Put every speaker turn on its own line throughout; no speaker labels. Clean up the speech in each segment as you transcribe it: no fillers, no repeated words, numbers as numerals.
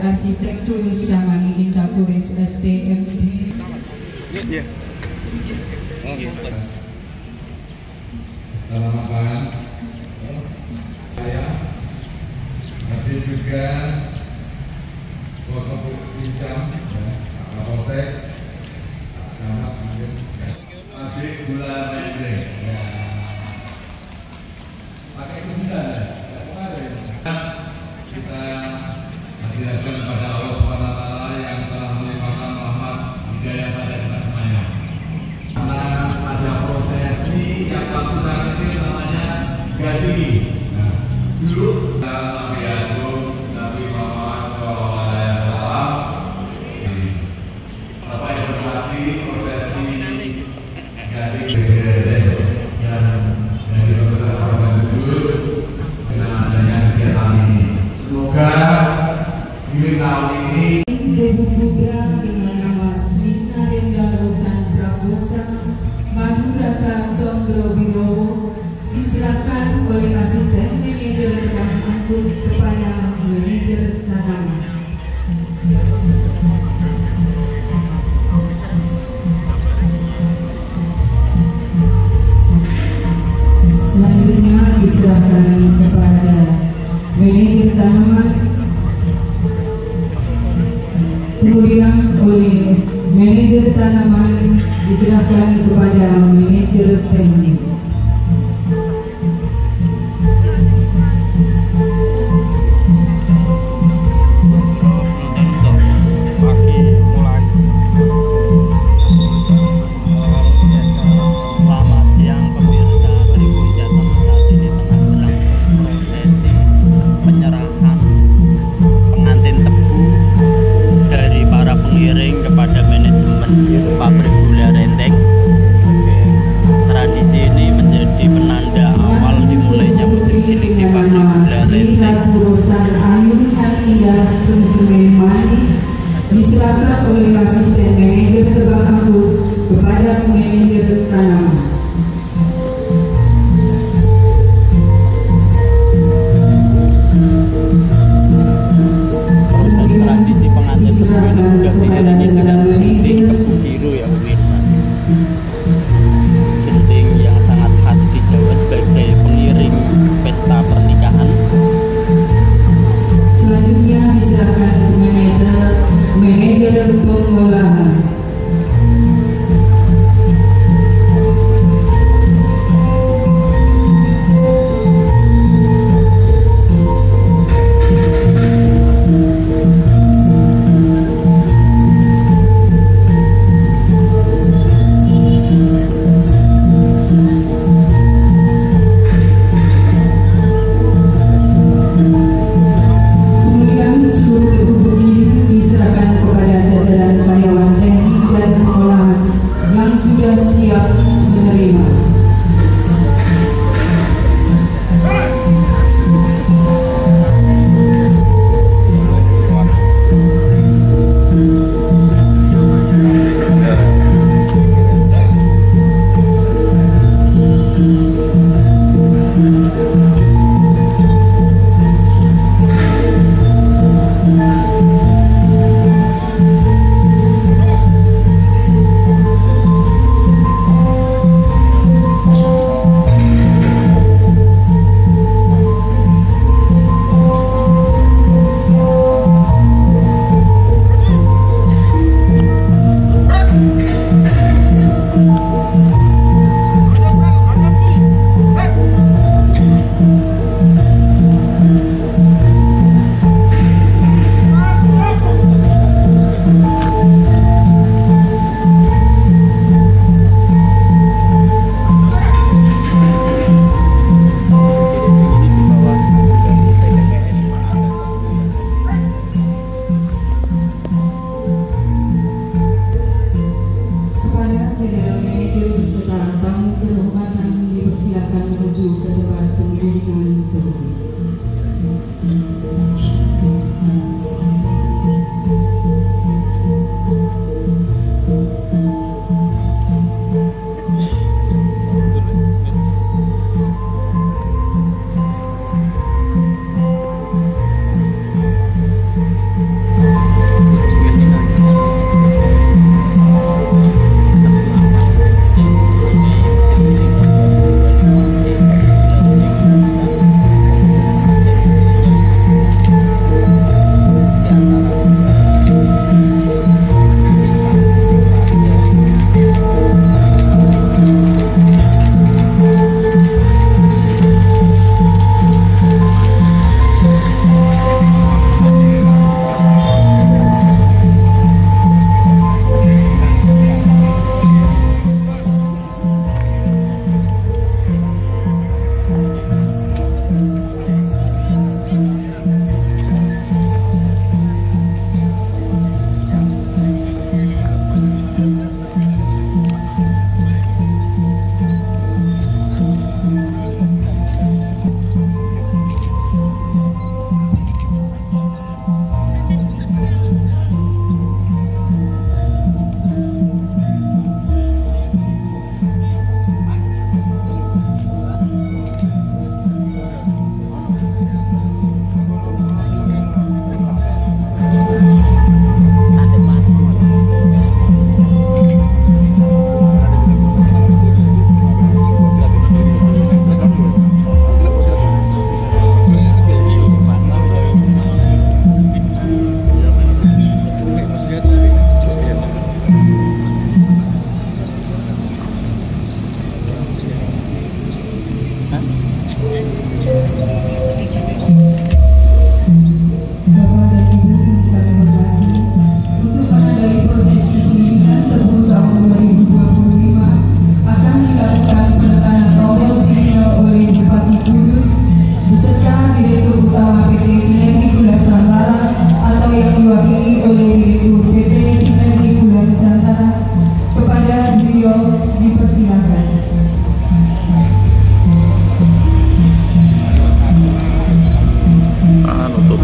Arsitektur Samani Kapolres STMD.
Selamat saya nanti juga foto bincang Pak Kapolsek sama mungkin adik bulan Mei ya pakai bulan kita menghadapkan kepada Allah SWT yang telah melimpahkan rahmat hidayah pada kita semuanya. Karena ada prosesi yang waktu saat ini namanya Gadigi. Dulu Nabi Agung, Nabi Muhammad SAW. Bapak yang berarti prosesi Gadigi dan dari Bapak Orang Kudus dengan adanya kegiatan ini. Semoga di tahun ini
Debu Buddha dengan nama Sri Narendra Rosan Prabosa Madurasa Condro Wibowo diserahkan oleh asisten manajer dan angkut kepada manajer tanaman. Selanjutnya diserahkan kepada manajer tanaman, kemudian oleh manajer tanaman diserahkan kepada manajer teknik.
Pabrik gula Renteng. Tradisi ini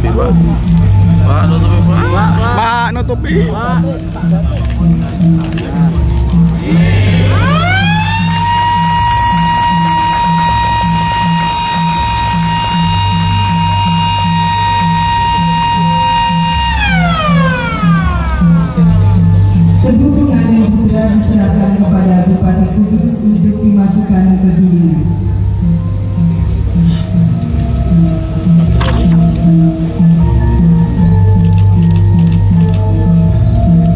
Pak. Pak nutupi Pak. Pak nutupi.
Teguh pengantin putra diserahkan kepada Bupati Kudus untuk dimasukkan ke gilingan.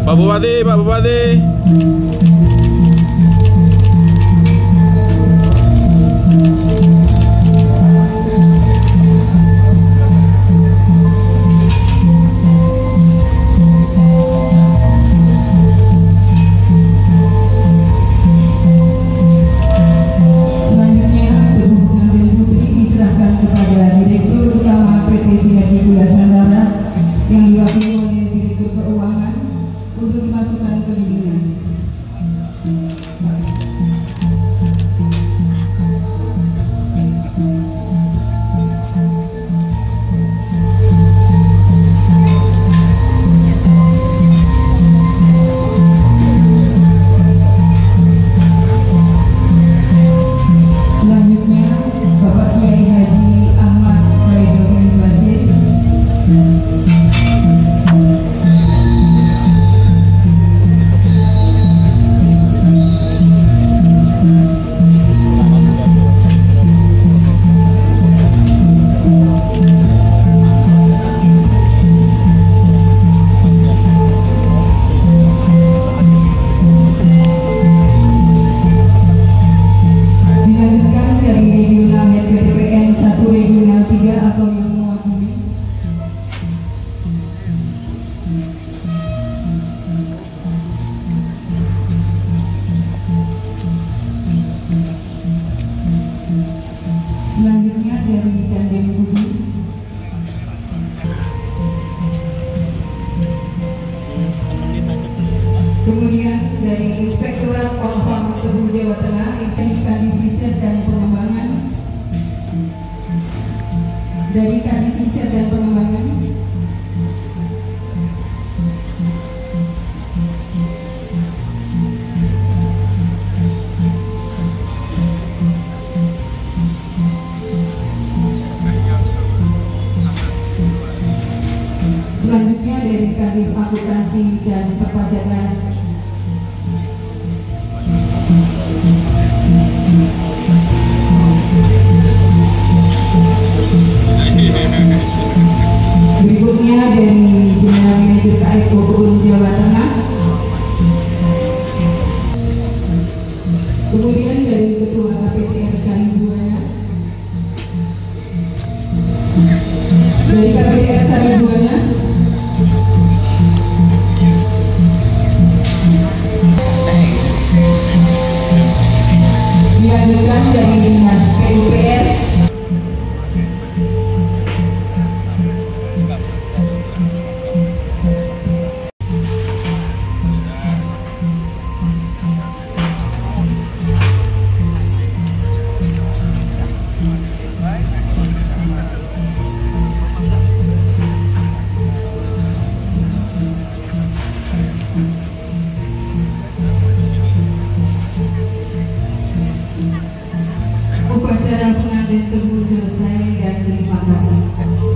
Pak Bupati, Pak Bupati.
Selanjutnya, teguh pengantin putri diserahkan kepada Direktur Utama PT Sinergi Gula Sandara yang diwakili oleh Direktur Keuangan untuk dimasukkan ke gilingan. Selanjutnya, Bapak Kiai Haji Ahmad Raidoni Basir. Dilanjutkan dari regional head PDPN 1 regional 3 atau yang mewakili. Selanjutnya dari Dandim Kudus. Kemudian dari Inspektorat Pamfam Teguh Jawa Tengah, Kadis Riset dan Pengembangan. Dari Kadis Riset dan Pengembangan. Selanjutnya dari Kadif Akuntansi dan Perpajakan. Berikutnya dari General Manager KSO Kebun Jawa Tengah. Kemudian dari Ketua KPTR Saribuana. Dari KPTR Saribuana. Dilanjutkan dari Dinas PUPR. Upacara pengantin teguh selesai dan terima kasih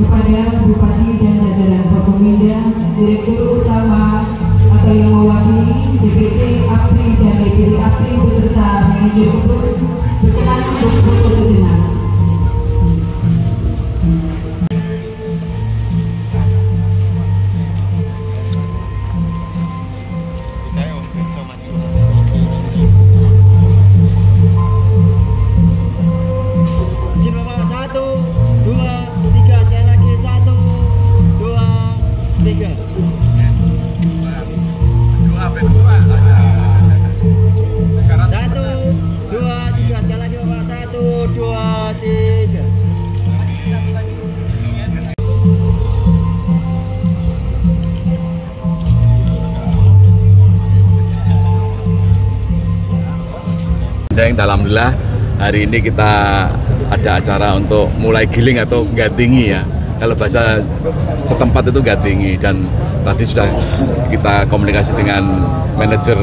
kepada Bupati dan jajaran Forkominda, Direktur Utama atau yang mewakili DPT APRI dan DPT APRI beserta manajer kebun berkenan untuk foto sejenak.
Izin Bapak 1, 2, 3 sekali lagi 1, 2, 3. Satu, dua, tiga sekali lagi Bapak 1, 2, 3.
Alhamdulillah hari ini kita ada acara untuk mulai giling atau nggantingi ya kalau bahasa setempat itu Gatingi, dan tadi sudah kita komunikasi dengan manajer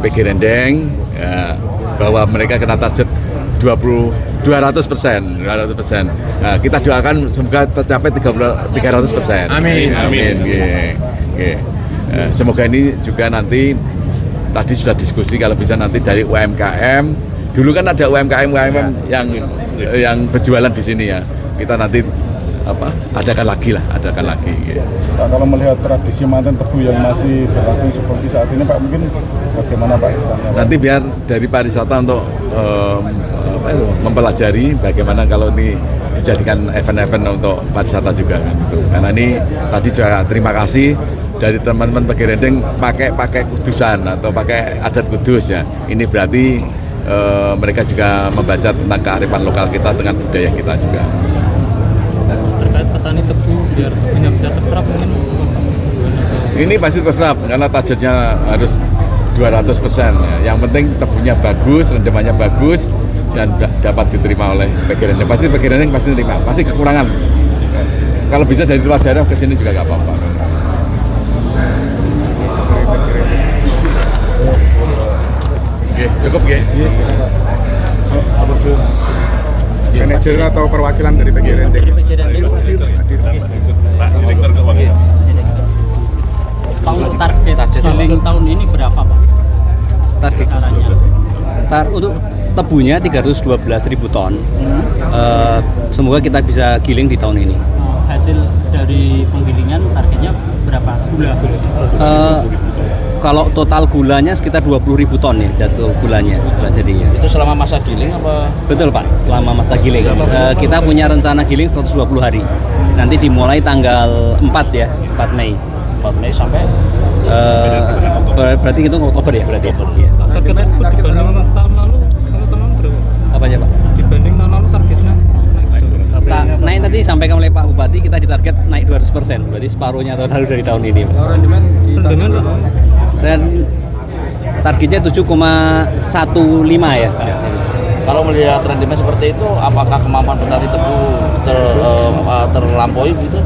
PG Rendeng ya, bahwa mereka kena target 200%. Nah, kita doakan semoga tercapai 300%.
Amin.
Amin. Semoga ini juga nanti tadi sudah diskusi kalau bisa nanti dari UMKM. Dulu kan ada UMKM yang berjualan di sini ya. Kita nanti adakan lagi.
Pak, kalau melihat tradisi manten tebu yang masih berlangsung seperti saat ini, Pak, mungkin bagaimana Pak kesannya, Pak?
Nanti biar dari pariwisata untuk mempelajari bagaimana kalau ini dijadikan event-event untuk pariwisata juga kan gitu. Karena ini tadi juga terima kasih dari teman-teman PG Rendeng pakai kudusan atau pakai adat kudus ya. Ini berarti mereka juga membaca tentang kearifan lokal kita dengan budaya kita juga.
Terkait petani tebu biar bisa terserap mungkin
ini pasti terserap karena targetnya harus 200% ya. Yang penting tebunya bagus, rendemannya bagus dan dapat diterima oleh PG Rendeng. Pasti PG Rendeng pasti terima, pasti kekurangan. Kalau bisa dari luar daerah ke sini juga nggak apa-apa. Oke, cukup ya.
Manajer atau perwakilan dari PG Rendeng?
Pak, untuk target tahun ini berapa Pak?
Target untuk tebunya 312.000 ton. Semoga kita bisa giling di tahun ini.
Hasil dari penggilingan targetnya berapa gula?
Kalau total gulanya sekitar 20.000 ton ya jatuh gulanya jadinya.
Itu selama masa giling apa?
Betul Pak, selama masa giling. Kita punya rencana giling 120 hari. Nanti dimulai tanggal 4 ya, 4 Mei.
4 Mei sampai?
Berarti itu Oktober ya berarti.
target tersebut dibanding tahun lalu berapa?
Apanya Pak?
Dibanding tahun lalu targetnya
Naik tadi disampaikan oleh Pak Bupati, kita ditarget naik 200%, berarti separuhnya tahun lalu dari tahun ini. Dan targetnya 7,15 ya.
Kalau melihat rendemen seperti itu, apakah kemampuan petani tebu terlampaui gitu?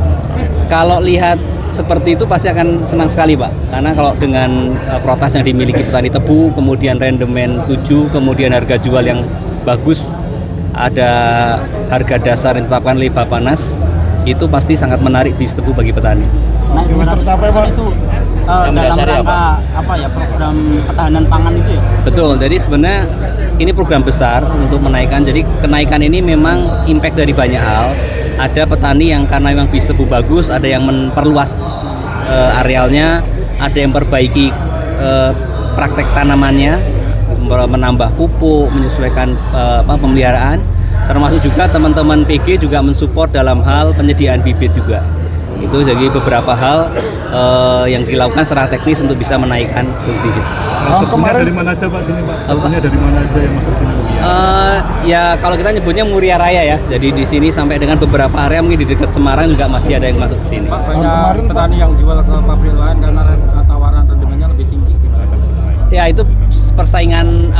Kalau lihat seperti itu pasti akan senang sekali Pak, karena kalau dengan protes yang dimiliki petani tebu, kemudian rendemen 7, kemudian harga jual yang bagus, ada harga dasar yang ditetapkan oleh Bappenas, itu pasti sangat menarik bisnis tebu bagi petani.
Naik 200% itu dalam rangka apa ya, program ketahanan pangan itu ya?
Betul, jadi sebenarnya ini program besar untuk menaikkan, jadi kenaikan ini memang impact dari banyak hal. Ada petani yang karena memang bisnis tebu bagus, ada yang memperluas arealnya, ada yang perbaiki praktek tanamannya, menambah pupuk, menyesuaikan pemeliharaan, termasuk juga teman-teman PG juga mensupport dalam hal penyediaan bibit juga. Itu jadi beberapa hal yang dilakukan secara teknis untuk bisa menaikkan bibit.
Kemarin dari mana aja Pak sini Pak? Tebunya dari mana aja yang masuk sini?
Ya kalau kita nyebutnya Muria Raya ya. Jadi di sini sampai dengan beberapa area mungkin di dekat Semarang juga masih ada yang masuk ke sini.
Pak, banyak petani yang jual ke pabrik lain karena tawaran rendemennya lebih tinggi.
Ya itu persaingan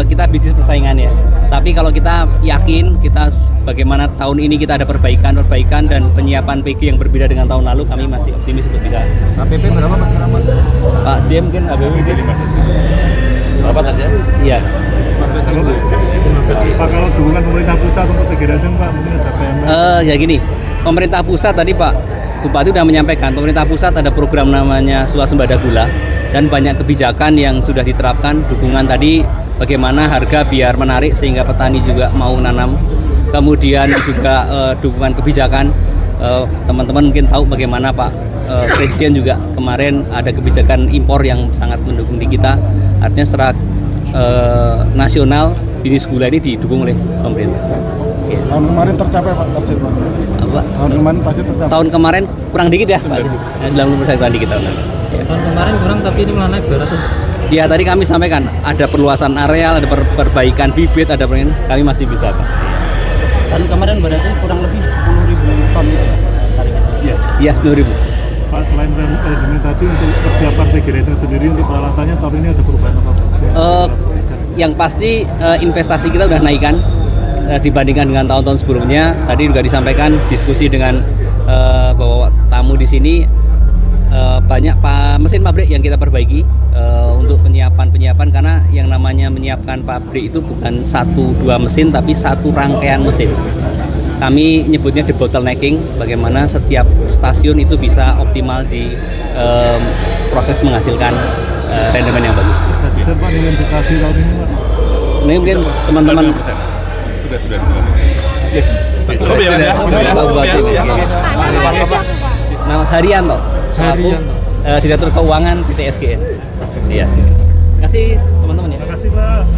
kita bisnis persaingan ya. Tapi kalau kita yakin kita bagaimana tahun ini kita ada perbaikan dan penyiapan PG yang berbeda dengan tahun lalu, kami masih optimis untuk bisa.
HPP berapa Mas sekarang Mas?
Pak Jem mungkin HPP
Berapa target?
Iya.
Pak, kalau dukungan pemerintah pusat untuk PG Rendeng Pak, mungkin ada PMN?
Ya gini, pemerintah pusat tadi Pak Bupati sudah menyampaikan, pemerintah pusat ada program namanya Swasembada Gula dan banyak kebijakan yang sudah diterapkan. Dukungan tadi bagaimana harga biar menarik sehingga petani juga mau nanam. Kemudian juga dukungan kebijakan, teman-teman mungkin tahu bagaimana Pak Presiden juga kemarin ada kebijakan impor yang sangat mendukung di kita. Artinya secara nasional bisnis gula ini didukung oleh pemerintah.
Tahun kemarin tercapai Pak target Pak? Tahun kemarin pasti tercapai? Tahun
kemarin kurang dikit ya Pak, 90% kurang dikit tahun lalu.
Tahun kemarin kurang tapi ini malah naik 200.
Ya tadi kami sampaikan ada perluasan areal, ada perbaikan bibit, ada kami masih bisa Pak.
Tahun kemarin berarti kurang lebih 10.000 ton itu targetnya.
Iya 10.000.
Pak, selain rendemen tadi untuk persiapan PG Rendeng sendiri untuk peralatannya tahun ini ada perubahan apa Pak?
Yang pasti investasi kita udah naikkan. dibandingkan dengan tahun-tahun sebelumnya. Tadi juga disampaikan diskusi dengan bahwa tamu di sini banyak mesin pabrik yang kita perbaiki untuk penyiapan karena yang namanya menyiapkan pabrik itu bukan 1-2 mesin tapi satu rangkaian mesin. Kami nyebutnya debottlenecking, bagaimana setiap stasiun itu bisa optimal di proses menghasilkan rendemen yang bagus.
Bisa Pak dengan investasi tahun ini Pak?
Ini mungkin teman-teman
sudah 90%.
Pak Bupati ini. Nama Haryanto, selaku Direktur Keuangan PT SGN. Iya. Terima kasih teman-teman ya.
Terima kasih Pak.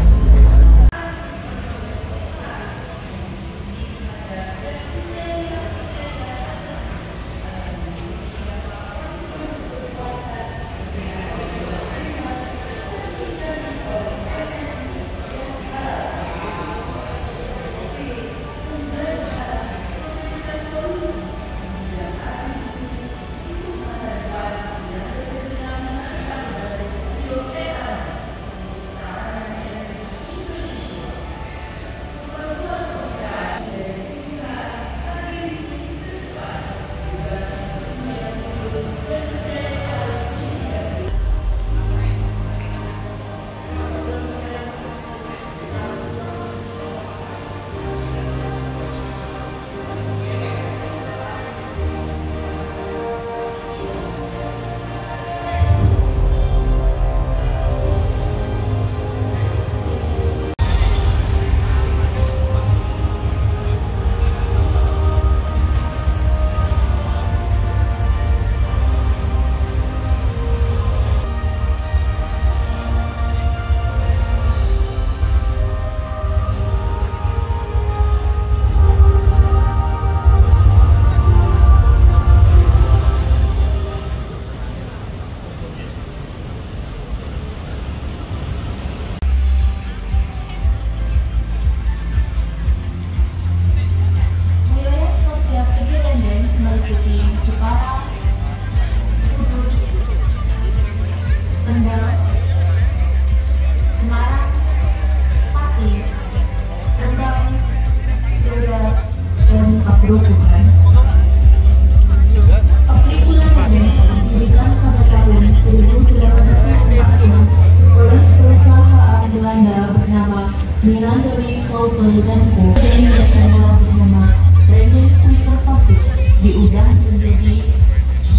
Mirandori Kaupel dan Co. Dan biasanya bernama Renden Sweeterfabrik diubah menjadi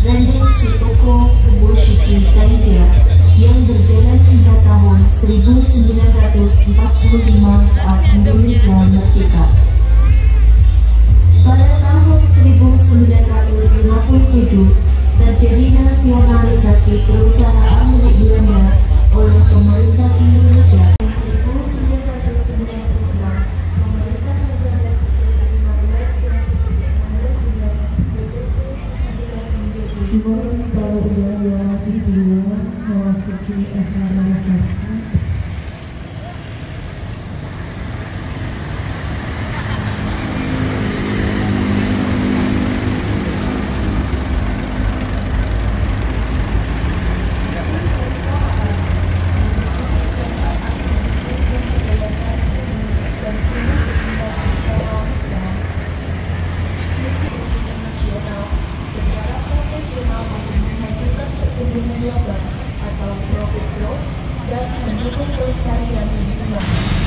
Renden Sutoko Kuboshiki Taija yang berjalan hingga tahun 1945 saat Indonesia merdeka. Pada tahun 1957 terjadi nasionalisasi perusahaan milik Belanda oleh pemerintah Indonesia. Dimana kalau udah masih di luar memasuki acara resepsi. Atau profit growth dan mendukung kelestarian lingkungan.